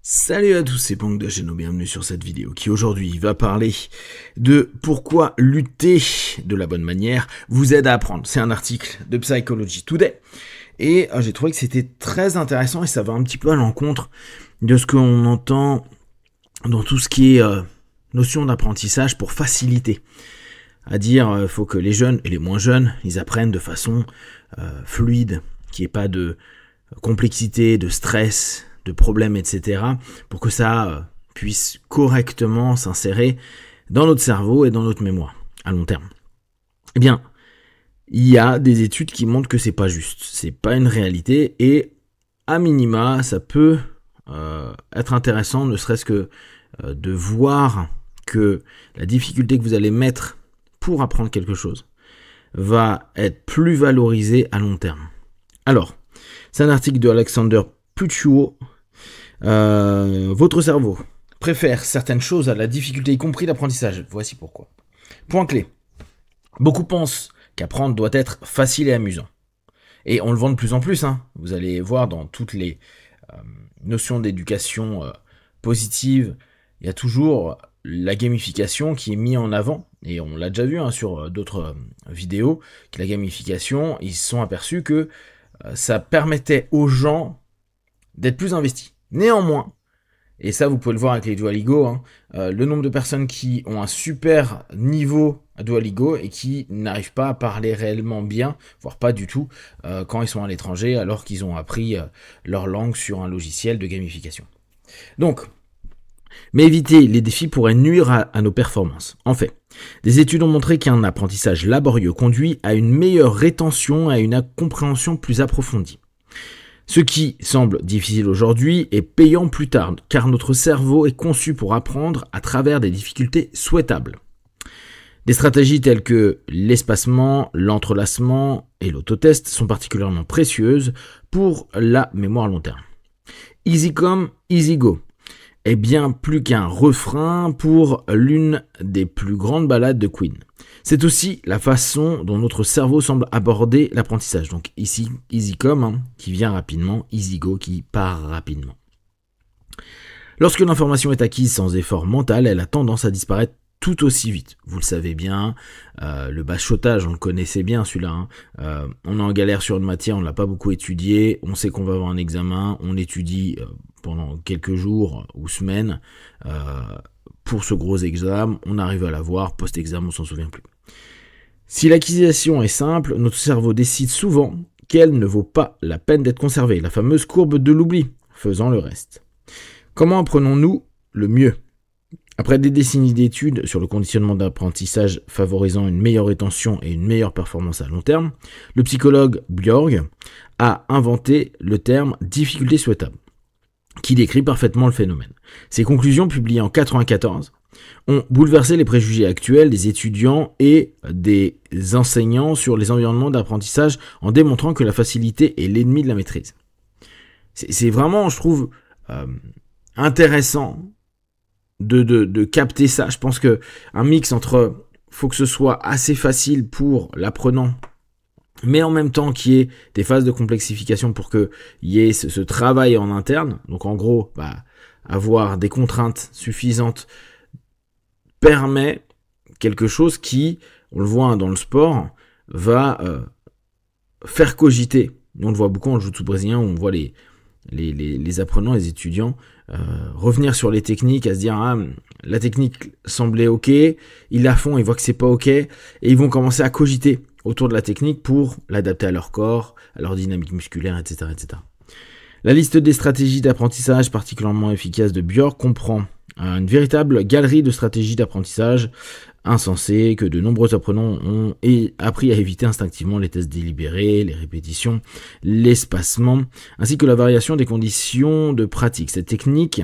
Salut à tous, c'est Pong de Geno, bienvenue sur cette vidéo qui aujourd'hui va parler de pourquoi lutter de la bonne manière vous aide à apprendre. C'est un article de Psychology Today et j'ai trouvé que c'était très intéressant et ça va un petit peu à l'encontre de ce qu'on entend dans tout ce qui est notion d'apprentissage pour faciliter. À dire, faut que les jeunes et les moins jeunes, ils apprennent de façon fluide, qu'il n'y ait pas de complexité, de stress, de problèmes, etc., pour que ça puisse correctement s'insérer dans notre cerveau et dans notre mémoire, à long terme. Eh bien, il y a des études qui montrent que c'est pas juste, c'est pas une réalité, et à minima, ça peut être intéressant, ne serait-ce que de voir que la difficulté que vous allez mettre pour apprendre quelque chose va être plus valorisée à long terme. Alors, c'est un article de Alexander Puccio. Votre cerveau préfère certaines choses à la difficulté, y compris l'apprentissage. Voici pourquoi. Point clé. Beaucoup pensent qu'apprendre doit être facile et amusant. Et on le vend de plus en plus. Vous allez voir dans toutes les notions d'éducation positive, il y a toujours la gamification qui est mise en avant. Et on l'a déjà vu sur d'autres vidéos, que la gamification, ils se sont aperçus que ça permettait aux gens d'être plus investis. Néanmoins, et ça vous pouvez le voir avec les Duolingo, le nombre de personnes qui ont un super niveau à Duolingo et qui n'arrivent pas à parler réellement bien, voire pas du tout, quand ils sont à l'étranger, alors qu'ils ont appris leur langue sur un logiciel de gamification. Donc, mais éviter les défis pourrait nuire à nos performances. En fait, des études ont montré qu'un apprentissage laborieux conduit à une meilleure rétention et à une compréhension plus approfondie. Ce qui semble difficile aujourd'hui est payant plus tard, car notre cerveau est conçu pour apprendre à travers des difficultés souhaitables. Des stratégies telles que l'espacement, l'entrelacement et l'autotest sont particulièrement précieuses pour la mémoire long terme. Easy come, easy go est bien plus qu'un refrain pour l'une des plus grandes ballades de Queen. C'est aussi la façon dont notre cerveau semble aborder l'apprentissage. Donc ici, easy come, qui vient rapidement, easy go, qui part rapidement. Lorsque l'information est acquise sans effort mental, elle a tendance à disparaître tout aussi vite. Vous le savez bien, le bachotage, on le connaissait bien celui-là. On est en galère sur une matière, on ne l'a pas beaucoup étudié, on sait qu'on va avoir un examen, on étudie pendant quelques jours ou semaines pour ce gros examen, on arrive à l'avoir, post-examen on s'en souvient plus. Si l'acquisition est simple, notre cerveau décide souvent qu'elle ne vaut pas la peine d'être conservée, la fameuse courbe de l'oubli, faisant le reste. Comment apprenons-nous le mieux ? Après des décennies d'études sur le conditionnement d'apprentissage favorisant une meilleure rétention et une meilleure performance à long terme, le psychologue Bjorg a inventé le terme « difficulté souhaitable », qui décrit parfaitement le phénomène. Ses conclusions, publiées en 1994, ont bouleversé les préjugés actuels des étudiants et des enseignants sur les environnements d'apprentissage en démontrant que la facilité est l'ennemi de la maîtrise. C'est vraiment, je trouve, intéressant de capter ça. Je pense que un mix entre faut que ce soit assez facile pour l'apprenant, mais en même temps qu'il y ait des phases de complexification pour qu'il y ait ce travail en interne. Donc en gros, avoir des contraintes suffisantes permet quelque chose qui, on le voit dans le sport, va faire cogiter. On le voit beaucoup en jiu-jitsu brésilien, où on voit les apprenants, les étudiants revenir sur les techniques, à se dire la technique semblait ok, ils la font, ils voient que c'est pas ok, et ils vont commencer à cogiter autour de la technique pour l'adapter à leur corps, à leur dynamique musculaire, etc., etc. La liste des stratégies d'apprentissage particulièrement efficaces de Bjork comprend une véritable galerie de stratégies d'apprentissage insensées que de nombreux apprenants ont appris à éviter instinctivement: les tests délibérés, les répétitions, l'espacement, ainsi que la variation des conditions de pratique. Ces techniques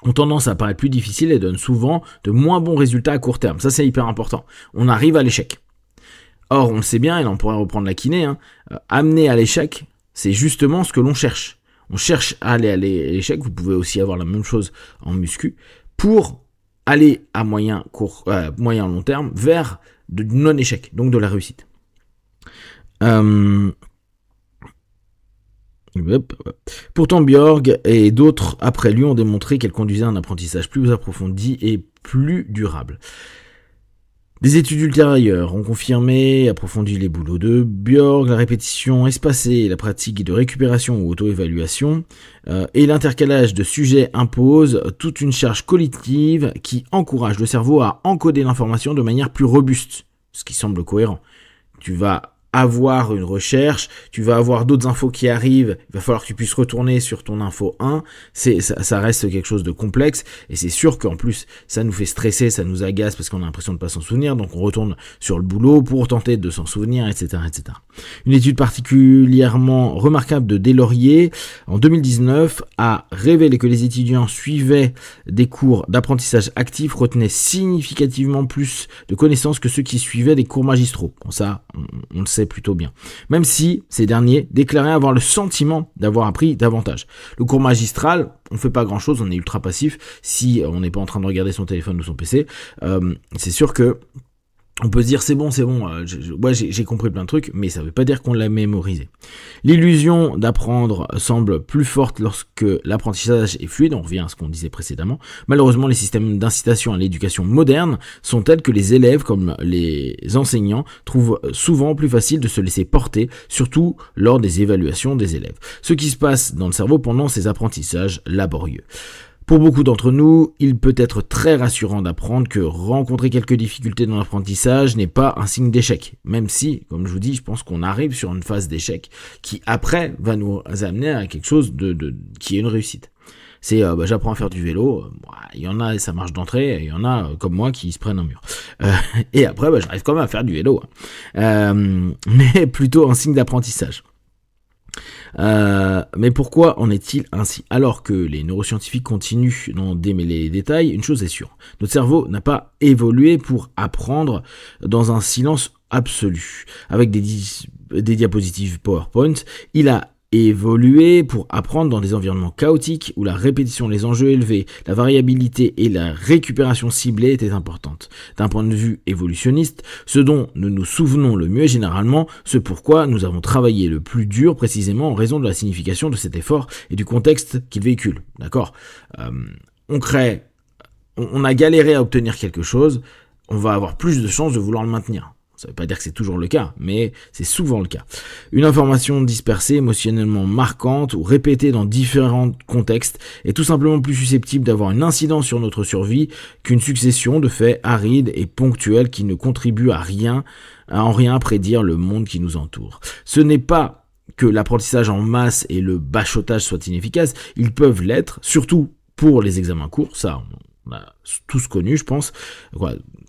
ont tendance à paraître plus difficiles et donnent souvent de moins bons résultats à court terme. Ça, c'est hyper important. On arrive à l'échec. Or, on le sait bien, et là on pourrait reprendre la kiné, amener à l'échec, c'est justement ce que l'on cherche. On cherche à aller à l'échec, vous pouvez aussi avoir la même chose en muscu, pour aller à moyen long terme vers du non-échec, donc de la réussite. Pourtant, Björk et d'autres après lui ont démontré qu'elle conduisait à un apprentissage plus approfondi et plus durable. Des études ultérieures ont confirmé et approfondi les boulots de Björk, la répétition espacée, la pratique de récupération ou auto-évaluation, et l'intercalage de sujets impose toute une charge cognitive qui encourage le cerveau à encoder l'information de manière plus robuste, ce qui semble cohérent. Tu vas avoir une recherche, tu vas avoir d'autres infos qui arrivent, il va falloir que tu puisses retourner sur ton info 1, ça reste quelque chose de complexe, et c'est sûr qu'en plus ça nous fait stresser, ça nous agace parce qu'on a l'impression de ne pas s'en souvenir, donc on retourne sur le boulot pour tenter de s'en souvenir, etc., etc. Une étude particulièrement remarquable de Deslauriers en 2019 a révélé que les étudiants suivaient des cours d'apprentissage actif retenaient significativement plus de connaissances que ceux qui suivaient des cours magistraux. Bon, ça, on le sait plutôt bien. Même si ces derniers déclaraient avoir le sentiment d'avoir appris davantage. Le cours magistral, on fait pas grand chose, on est ultra passif si on n'est pas en train de regarder son téléphone ou son PC. C'est sûr que on peut se dire c'est bon, j'ai compris plein de trucs, mais ça veut pas dire qu'on l'a mémorisé. L'illusion d'apprendre semble plus forte lorsque l'apprentissage est fluide, on revient à ce qu'on disait précédemment. Malheureusement, les systèmes d'incitation à l'éducation moderne sont tels que les élèves, comme les enseignants, trouvent souvent plus facile de se laisser porter, surtout lors des évaluations des élèves. Ce qui se passe dans le cerveau pendant ces apprentissages laborieux. Pour beaucoup d'entre nous, il peut être très rassurant d'apprendre que rencontrer quelques difficultés dans l'apprentissage n'est pas un signe d'échec. Même si, comme je vous dis, je pense qu'on arrive sur une phase d'échec qui, après, va nous amener à quelque chose qui est une réussite. C'est j'apprends à faire du vélo, il y en a ça marche d'entrée, il y en a comme moi qui se prennent un mur. Et après, j'arrive quand même à faire du vélo. Mais plutôt un signe d'apprentissage. Mais pourquoi en est-il ainsi? Alors que les neuroscientifiques continuent d'en démêler les détails, une chose est sûre. Notre cerveau n'a pas évolué pour apprendre dans un silence absolu. Avec des diapositives PowerPoint, il a évolué pour apprendre dans des environnements chaotiques où la répétition, les enjeux élevés, la variabilité et la récupération ciblée étaient importantes. D'un point de vue évolutionniste, ce dont nous nous souvenons le mieux est généralement ce pourquoi nous avons travaillé le plus dur précisément en raison de la signification de cet effort et du contexte qu'il véhicule. D'accord ? On a galéré à obtenir quelque chose, on va avoir plus de chances de vouloir le maintenir. Ça ne veut pas dire que c'est toujours le cas, mais c'est souvent le cas. Une information dispersée, émotionnellement marquante ou répétée dans différents contextes est tout simplement plus susceptible d'avoir une incidence sur notre survie qu'une succession de faits arides et ponctuels qui ne contribuent en rien à prédire le monde qui nous entoure. Ce n'est pas que l'apprentissage en masse et le bachotage soient inefficaces, ils peuvent l'être, surtout pour les examens courts, ça on a tous connu, je pense,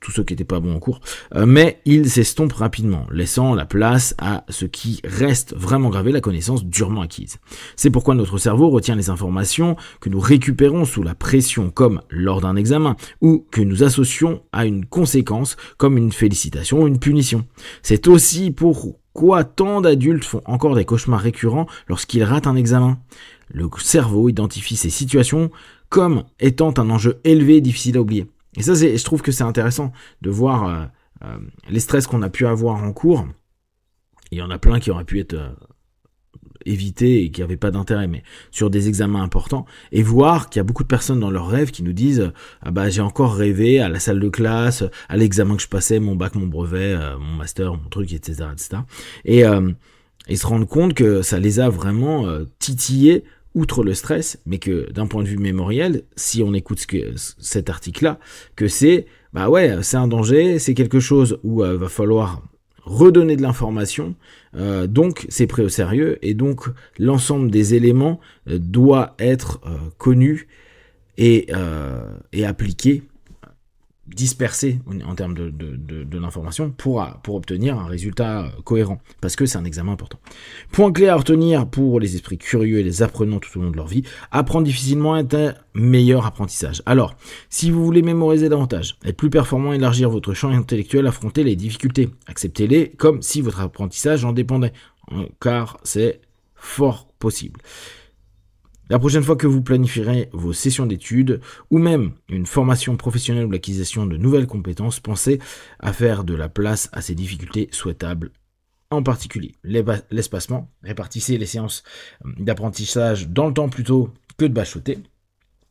tous ceux qui n'étaient pas bons en cours, mais ils s'estompent rapidement, laissant la place à ce qui reste vraiment gravé, la connaissance durement acquise. C'est pourquoi notre cerveau retient les informations que nous récupérons sous la pression, comme lors d'un examen, ou que nous associons à une conséquence, comme une félicitation ou une punition. C'est aussi pourquoi tant d'adultes font encore des cauchemars récurrents lorsqu'ils ratent un examen. Le cerveau identifie ces situations comme étant un enjeu élevé et difficile à oublier. Et ça, je trouve que c'est intéressant de voir les stress qu'on a pu avoir en cours. Il y en a plein qui auraient pu être évités et qui n'avaient pas d'intérêt, mais sur des examens importants, et voir qu'il y a beaucoup de personnes dans leurs rêves qui nous disent j'ai encore rêvé à la salle de classe, à l'examen que je passais, mon bac, mon brevet, mon master, mon truc, etc. Et se rendre compte que ça les a vraiment titillés outre le stress, mais que d'un point de vue mémoriel, si on écoute cet article-là, que c'est un danger, c'est quelque chose où va falloir redonner de l'information, donc c'est pris au sérieux, et donc l'ensemble des éléments doit être connu et appliqué, dispersé en termes de l'information pour obtenir un résultat cohérent, parce que c'est un examen important. Point clé à retenir pour les esprits curieux et les apprenants tout au long de leur vie: apprendre difficilement est un meilleur apprentissage. Alors, si vous voulez mémoriser davantage, être plus performant, élargir votre champ intellectuel, affronter les difficultés, acceptez-les comme si votre apprentissage en dépendait, car c'est fort possible. La prochaine fois que vous planifierez vos sessions d'études ou même une formation professionnelle ou l'acquisition de nouvelles compétences, pensez à faire de la place à ces difficultés souhaitables en particulier l'espacement. Répartissez les séances d'apprentissage dans le temps plutôt que de bachoter.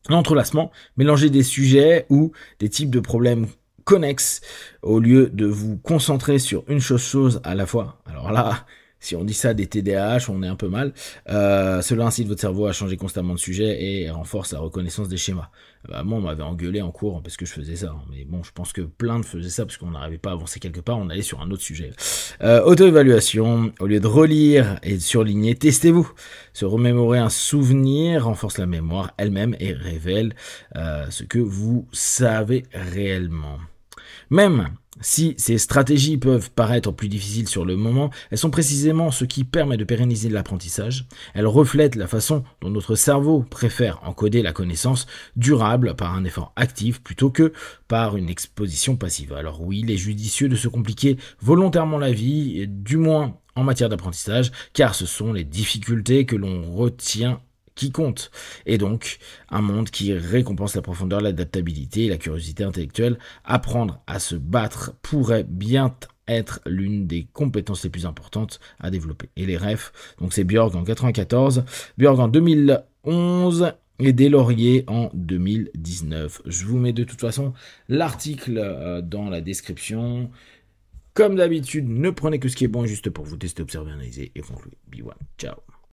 L'entrelacement, mélangez des sujets ou des types de problèmes connexes au lieu de vous concentrer sur une chose à la fois. Alors là, si on dit ça des TDAH, on est un peu mal. Cela incite votre cerveau à changer constamment de sujet et renforce la reconnaissance des schémas. Moi, on m'avait engueulé en cours parce que je faisais ça. Mais bon, je pense que plein de faisaient ça parce qu'on n'arrivait pas à avancer quelque part, on allait sur un autre sujet. Auto-évaluation, au lieu de relire et de surligner, testez-vous. Se remémorer un souvenir renforce la mémoire elle-même et révèle ce que vous savez réellement. Même si ces stratégies peuvent paraître plus difficiles sur le moment, elles sont précisément ce qui permet de pérenniser l'apprentissage. Elles reflètent la façon dont notre cerveau préfère encoder la connaissance durable par un effort actif plutôt que par une exposition passive. Alors oui, il est judicieux de se compliquer volontairement la vie, du moins en matière d'apprentissage, car ce sont les difficultés que l'on retient qui compte, et donc un monde qui récompense la profondeur, l'adaptabilité et la curiosité intellectuelle. Apprendre à se battre pourrait bien être l'une des compétences les plus importantes à développer. Et les refs, donc c'est Björk en 94, Björk en 2011 et Deslauriers en 2019. Je vous mets de toute façon l'article dans la description. Comme d'habitude, ne prenez que ce qui est bon juste pour vous tester, observer, analyser et conclure. Be one. Ciao.